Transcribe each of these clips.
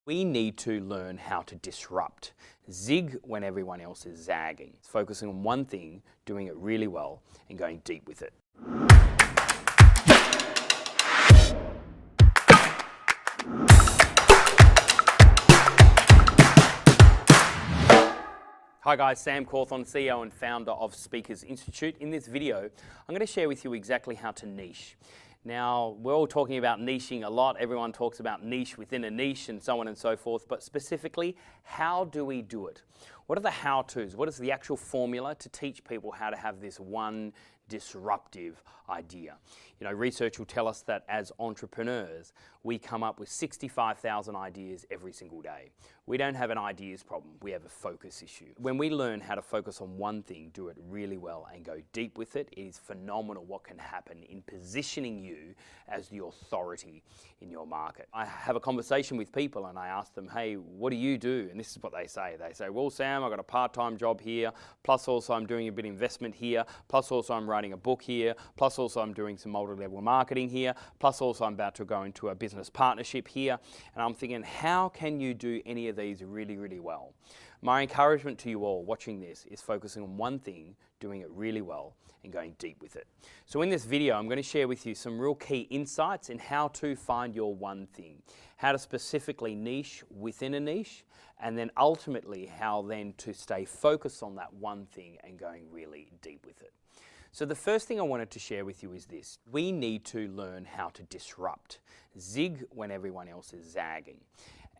We need to learn how to disrupt. Zig when everyone else is zagging. Focusing on one thing, doing it really well, and going deep with it. Hi guys, Sam Cawthon, CEO and founder of Speakers Institute. In this video, I'm going to share with you exactly how to niche. Now, we're all talking about niching a lot. Everyone talks about niche within a niche and so on and so forth, but specifically, how do we do it? What are the how-tos? What is the actual formula to teach people how to have this one disruptive idea? You know, research will tell us that as entrepreneurs, we come up with 65,000 ideas every single day. We don't have an ideas problem, we have a focus issue. When we learn how to focus on one thing, do it really well and go deep with it, it is phenomenal what can happen in positioning you as the authority in your market. I have a conversation with people and I ask them, hey, what do you do? And this is what they say. They say, well, Sam, I've got a part-time job here, plus also I'm doing a bit of investment here, plus also I'm writing a book here, plus also I'm doing some multi-level marketing here, plus also I'm about to go into a business partnership here. And I'm thinking, how can you do any of these really, really well? My encouragement to you all watching this is focusing on one thing, doing it really well, and going deep with it. So in this video, I'm going to share with you some real key insights in how to find your one thing, how to specifically niche within a niche, and then ultimately how then to stay focused on that one thing and going really deep with it. So the first thing I wanted to share with you is this. We need to learn how to disrupt. Zig when everyone else is zagging.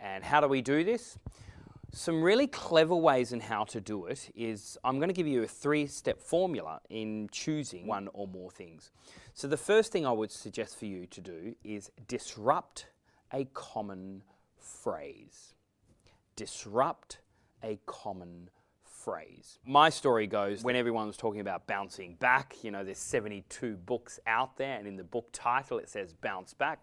And how do we do this? Some really clever ways in how to do it is I'm going to give you a 3-step formula in choosing one or more things. So the first thing I would suggest for you to do is disrupt a common phrase. Disrupt a common phrase. My story goes, when everyone's talking about bouncing back, you know, there's 72 books out there, and in the book title it says bounce back.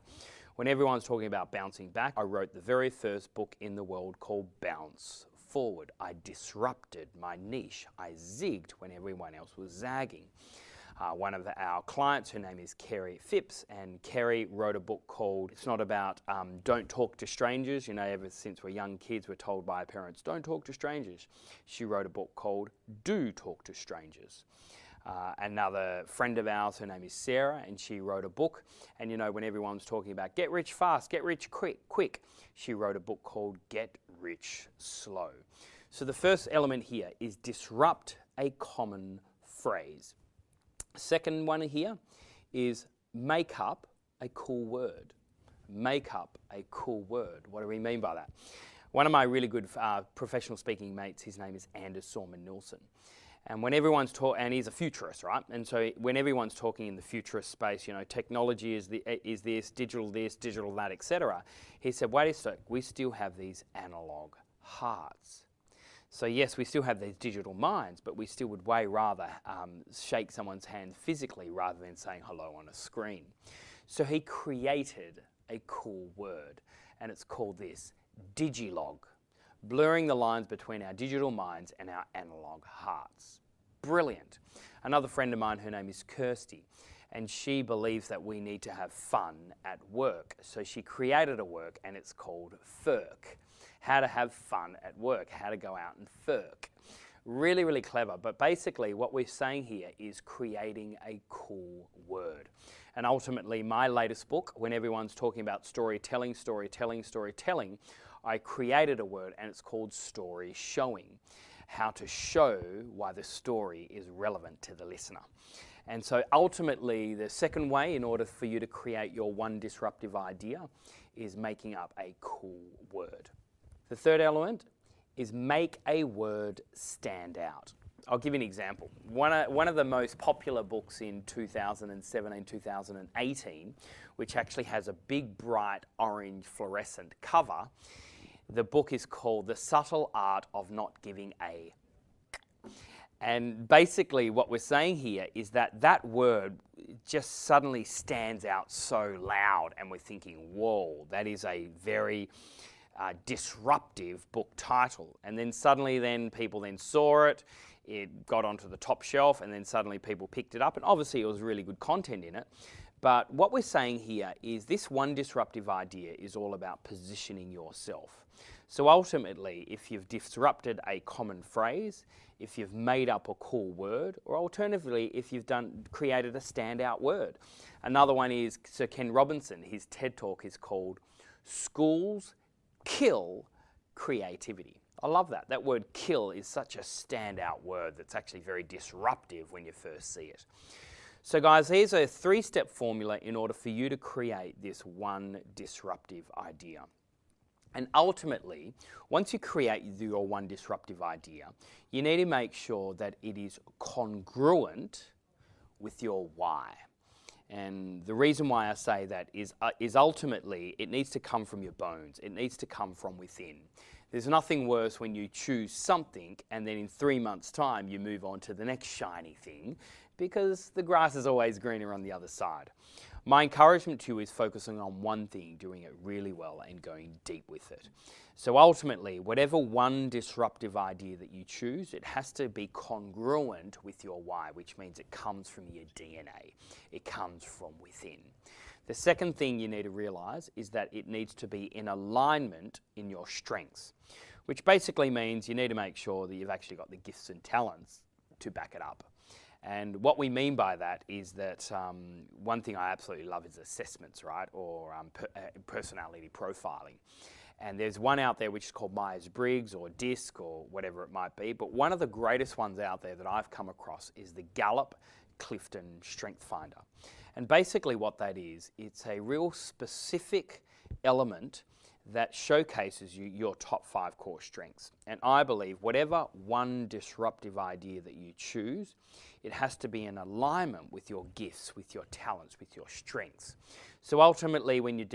When everyone's talking about bouncing back, I wrote the very first book in the world called Bounce Forward. I disrupted my niche. I zigged when everyone else was zagging. One of our clients, her name is Kerry Phipps, and Kerry wrote a book called, it's not about don't talk to strangers. You know, ever since we're young kids, we're told by our parents, don't talk to strangers. She wrote a book called Do Talk to Strangers. Another friend of ours, her name is Sarah, and she wrote a book, and you know, when everyone's talking about get rich fast, get rich quick, she wrote a book called Get Rich Slow. So the first element here is disrupt a common phrase. Second one here is make up a cool word. Make up a cool word. What do we mean by that? One of my really good professional speaking mates, his name is Anders Sorman Nilsson. And when everyone's talking, and he's a futurist, right? And so when everyone's talking in the futurist space, you know, technology is this, digital that, etc. He said, wait a sec, we still have these analog hearts. So yes, we still have these digital minds, but we still would way rather shake someone's hand physically rather than saying hello on a screen. So he created a cool word, and it's called this, digilog. Blurring the lines between our digital minds and our analog hearts. Brilliant. Another friend of mine, her name is Kirsty, and she believes that we need to have fun at work. So she created a work, and it's called FERK. How to have fun at work, how to go out and FERK. Really, really clever, but basically what we're saying here is creating a cool word. And ultimately, my latest book, when everyone's talking about storytelling, I created a word, and it's called story showing. How to show why the story is relevant to the listener. And so ultimately, the second way in order for you to create your one disruptive idea is making up a cool word. The third element is make a word stand out. I'll give you an example. One of the most popular books in 2017, 2018, which actually has a big, bright, orange, fluorescent cover, the book is called The Subtle Art of Not Giving a. And basically what we're saying here is that that word just suddenly stands out so loud, and we're thinking, whoa, that is a very disruptive book title. And then suddenly people saw it, it got onto the top shelf, and then suddenly people picked it up, and obviously it was really good content in it. But what we're saying here is this one disruptive idea is all about positioning yourself. So ultimately, if you've disrupted a common phrase, if you've made up a cool word, or alternatively, if you've created a standout word. Another one is Sir Ken Robinson. His TED Talk is called Schools Kill Creativity. I love that. That word kill is such a standout word that's actually very disruptive when you first see it. So guys, here's a 3-step formula in order for you to create this one disruptive idea. And ultimately, once you create your one disruptive idea, you need to make sure that it is congruent with your why. And the reason why I say that is ultimately it needs to come from your bones. It needs to come from within. There's nothing worse when you choose something and then in 3 months' time you move on to the next shiny thing, because the grass is always greener on the other side. My encouragement to you is focusing on one thing, doing it really well and going deep with it. So ultimately, whatever one disruptive idea that you choose, it has to be congruent with your why, which means it comes from your DNA. It comes from within. The second thing you need to realize is that it needs to be in alignment in your strengths, which basically means you need to make sure that you've actually got the gifts and talents to back it up. And what we mean by that is that one thing I absolutely love is assessments, right? Or personality profiling. And there's one out there which is called Myers-Briggs or DISC or whatever it might be. But one of the greatest ones out there that I've come across is the Gallup-Clifton Strength Finder. And basically what that is, it's a real specific element that showcases your top 5 core strengths. And I believe whatever one disruptive idea that you choose, it has to be in alignment with your gifts, with your talents, with your strengths. So ultimately, when you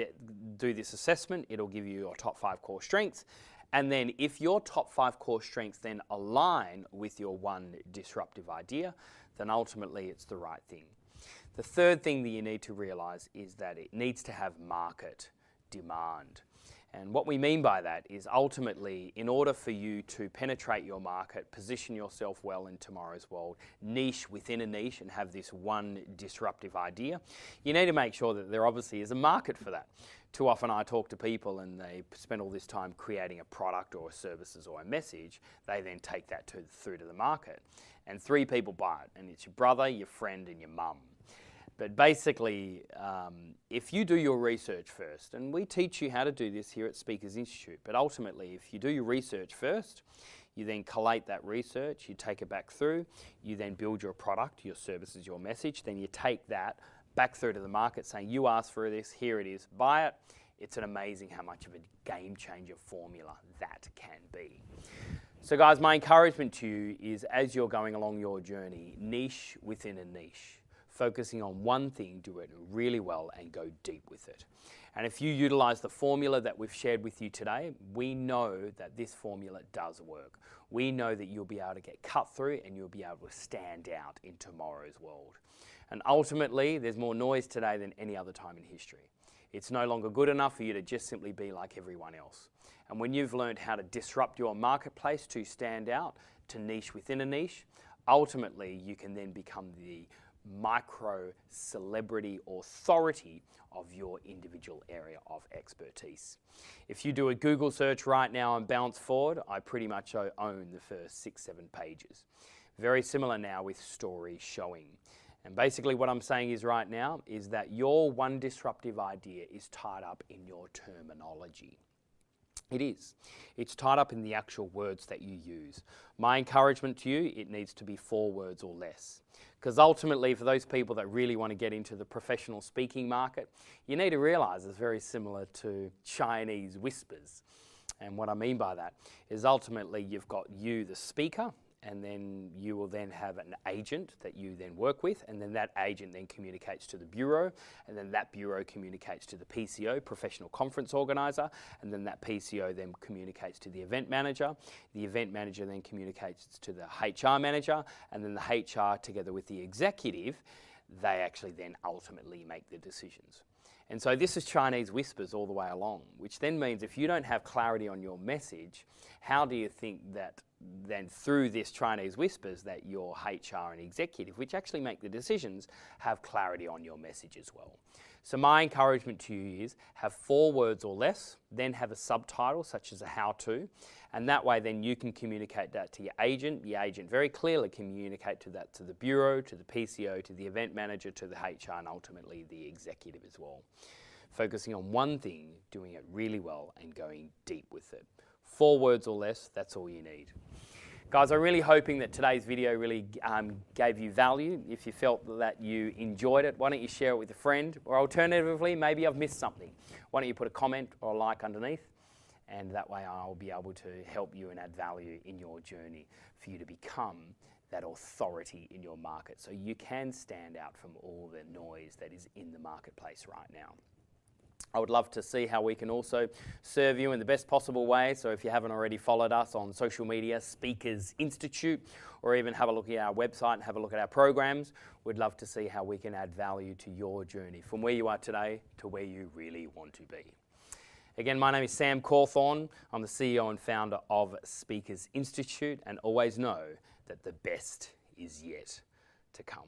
do this assessment, it'll give you your top 5 core strengths. And then if your top 5 core strengths then align with your one disruptive idea, then ultimately it's the right thing. The third thing that you need to realize is that it needs to have market demand. And what we mean by that is ultimately, in order for you to penetrate your market, position yourself well in tomorrow's world, niche within a niche and have this one disruptive idea, you need to make sure that there obviously is a market for that. Too often I talk to people and they spend all this time creating a product or services or a message. They then take that through to the market. And 3 people buy it, and it's your brother, your friend, and your mum. But basically, if you do your research first, and we teach you how to do this here at Speakers Institute, but ultimately, if you do your research first, you then collate that research, you take it back through, you then build your product, your services, your message, then you take that back through to the market saying, you asked for this, here it is, buy it. It's an amazing how much of a game changer formula that can be. So guys, my encouragement to you is as you're going along your journey, niche within a niche. Focusing on one thing, do it really well and go deep with it. And if you utilize the formula that we've shared with you today, we know that this formula does work. We know that you'll be able to get cut through and you'll be able to stand out in tomorrow's world. And ultimately, there's more noise today than any other time in history. It's no longer good enough for you to just simply be like everyone else. And when you've learned how to disrupt your marketplace to stand out, to niche within a niche, ultimately you can then become the micro celebrity authority of your individual area of expertise. If you do a Google search right now and bounce forward, I pretty much own the first 6-7 pages. Very similar now with story showing. And basically what I'm saying is right now is that your one disruptive idea is tied up in your terminology. It is. It's tied up in the actual words that you use. My encouragement to you, it needs to be 4 words or less. Because ultimately, for those people that really want to get into the professional speaking market, you need to realize it's very similar to Chinese whispers. And what I mean by that is ultimately you've got you, the speaker, and then you will then have an agent that you then work with, and then that agent then communicates to the bureau, and then that bureau communicates to the PCO, professional conference organizer, and then that PCO then communicates to the event manager then communicates to the HR manager, and then the HR together with the executive, they actually then ultimately make the decisions. And so this is Chinese whispers all the way along, which then means if you don't have clarity on your message, how do you think that then through this Chinese whispers that your HR and executive, which actually make the decisions, have clarity on your message as well? So my encouragement to you is have 4 words or less, then have a subtitle such as a how-to, and that way then you can communicate that to your agent. The agent very clearly communicate to that to the bureau, to the PCO, to the event manager, to the HR, and ultimately the executive as well. Focusing on one thing, doing it really well, and going deep with it. 4 words or less, that's all you need. Guys, I'm really hoping that today's video really gave you value. If you felt that you enjoyed it, why don't you share it with a friend? Or alternatively, maybe I've missed something. Why don't you put a comment or a like underneath? And that way I'll be able to help you and add value in your journey for you to become that authority in your market so you can stand out from all the noise that is in the marketplace right now. I would love to see how we can also serve you in the best possible way. So if you haven't already followed us on social media, Speakers Institute, or even have a look at our website and have a look at our programs, we'd love to see how we can add value to your journey from where you are today to where you really want to be. Again, my name is Sam Cawthorn. I'm the CEO and founder of Speakers Institute, and always know that the best is yet to come.